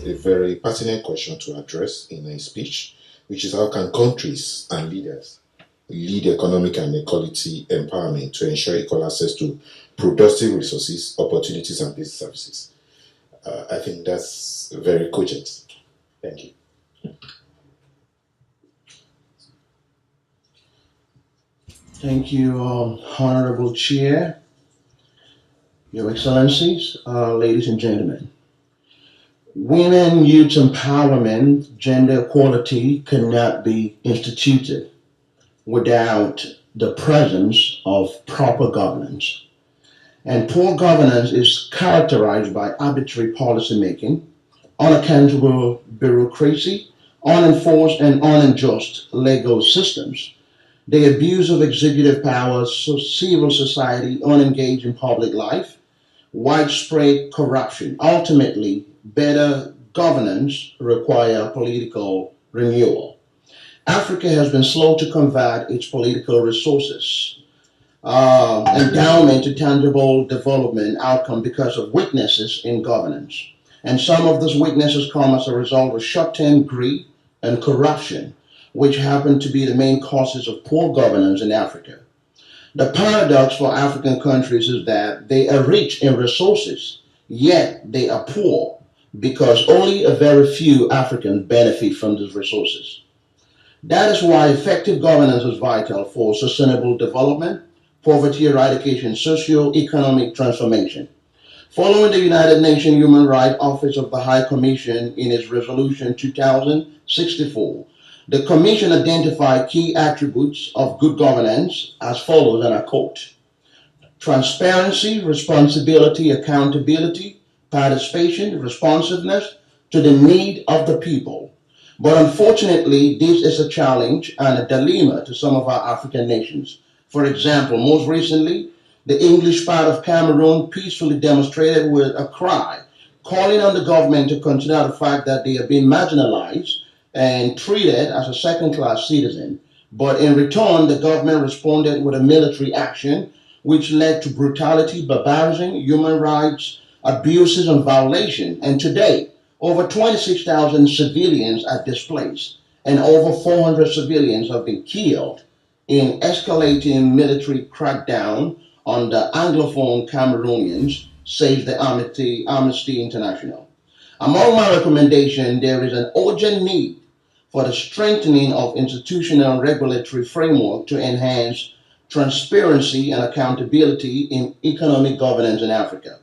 a very pertinent question to address in a speech, which is how can countries and leaders lead economic and equality empowerment to ensure equal access to productive resources, opportunities, and basic services. I think that's very cogent. Thank you. Thank you, Honorable Chair, Your Excellencies, ladies and gentlemen. Women, youth empowerment, gender equality cannot be instituted without the presence of proper governance. And poor governance is characterized by arbitrary policymaking, unaccountable bureaucracy, unenforced and unjust legal systems, the abuse of executive powers, civil society unengaged in public life, widespread corruption. Ultimately, better governance requires political renewal. Africa has been slow to convert its political resources, endowment to tangible development outcome because of weaknesses in governance. And some of those weaknesses come as a result of short-term greed and corruption, which happen to be the main causes of poor governance in Africa. The paradox for African countries is that they are rich in resources, yet they are poor because only a very few Africans benefit from these resources. That is why effective governance is vital for sustainable development, poverty eradication, socio-economic transformation. Following the United Nations Human Rights Office of the High Commission in its Resolution 2064, the Commission identified key attributes of good governance as follows, and I quote: transparency, responsibility, accountability, participation, responsiveness to the need of the people. But unfortunately, this is a challenge and a dilemma to some of our African nations. For example, most recently, the English part of Cameroon peacefully demonstrated with a cry, calling on the government to consider the fact that they are being marginalized and treated as a second-class citizen. But in return, the government responded with a military action, which led to brutality, barbarism, human rights abuses, and violation. And today, over 26,000 civilians are displaced, and over 400 civilians have been killed in escalating military crackdown on the Anglophone Cameroonians, says the Amnesty International. Among my recommendations, there is an urgent need for the strengthening of institutional and regulatory framework to enhance transparency and accountability in economic governance in Africa.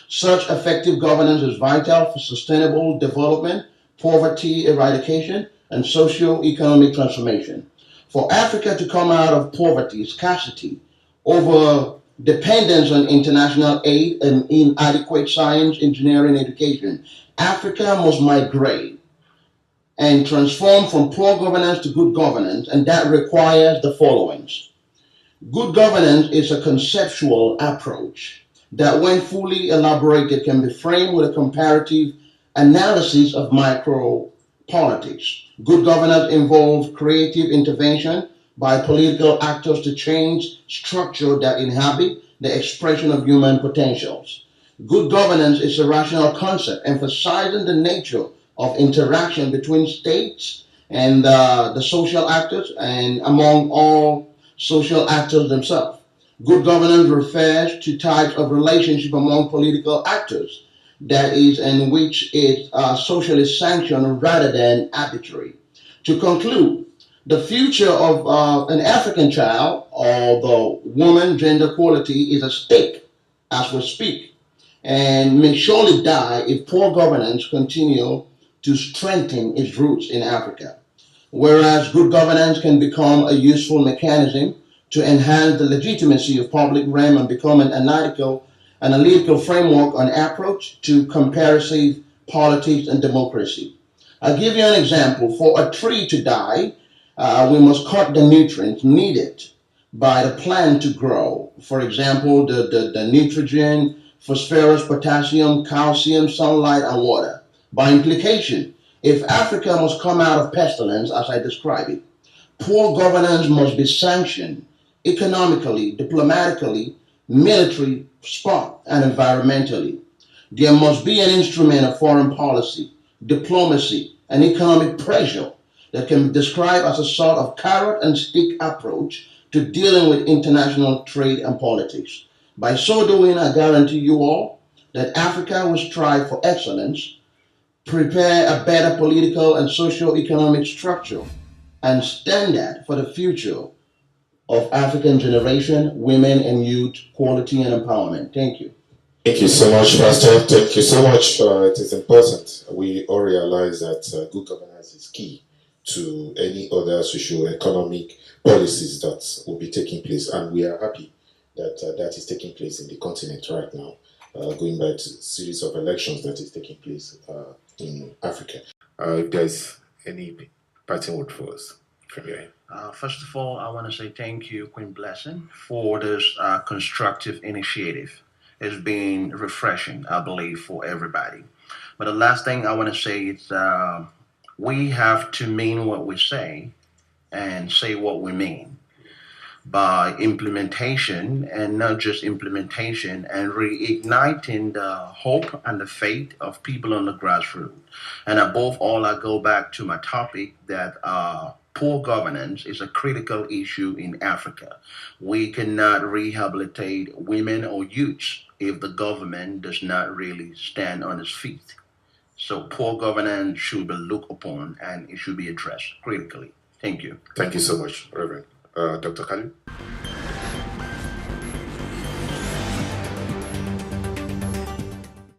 Such effective governance is vital for sustainable development, poverty eradication, and socio-economic transformation. For Africa to come out of poverty, scarcity, over dependence on international aid, and inadequate science, engineering, education, Africa must migrate and transform from poor governance to good governance, and that requires the following. Good governance is a conceptual approach that, when fully elaborated, can be framed with a comparative analysis of micro politics. Good governance involves creative intervention by political actors to change structure that inhabit the expression of human potentials. Good governance is a rational concept emphasizing the nature of interaction between states and the social actors and among all social actors themselves. Good governance refers to types of relationship among political actors, that is, in which it's socially sanctioned rather than arbitrary. To conclude, the future of an African child or the woman gender equality is at stake as we speak, and may surely die if poor governance continue to strengthen its roots in Africa. Whereas good governance can become a useful mechanism to enhance the legitimacy of public realm and become an analytical framework on approach to comparative politics and democracy. I'll give you an example. For a tree to die, we must cut the nutrients needed by the plant to grow. For example, the nitrogen, phosphorus, potassium, calcium, sunlight, and water. By implication, if Africa must come out of pestilence, as I described it, poor governance must be sanctioned economically, diplomatically, military, sport, and environmentally. There must be an instrument of foreign policy, diplomacy, and economic pressure that can be described as a sort of carrot and stick approach to dealing with international trade and politics. By so doing, I guarantee you all that Africa will strive for excellence, prepare a better political and socio-economic structure, and standard for the future of African generation, women and youth, quality and empowerment. Thank you. Thank you so much, Pastor. Thank you so much. It is important. We all realize that good governance is key to any other socio-economic policies that will be taking place, and we are happy that that is taking place in the continent right now, going by to a series of elections that is taking place in Africa. If there's any parting word for us from your end. First of all, I want to say thank you, Queen Blessing, for this constructive initiative. It's been refreshing, I believe, for everybody. But the last thing I want to say is we have to mean what we say and say what we mean by implementation, and not just implementation, and reigniting the hope and the faith of people on the grassroots. And above all, I go back to my topic that poor governance is a critical issue in Africa. We cannot rehabilitate women or youths if the government does not really stand on its feet. So poor governance should be looked upon and it should be addressed critically. Thank you. Thank you so much, Reverend. Dr. Khalid?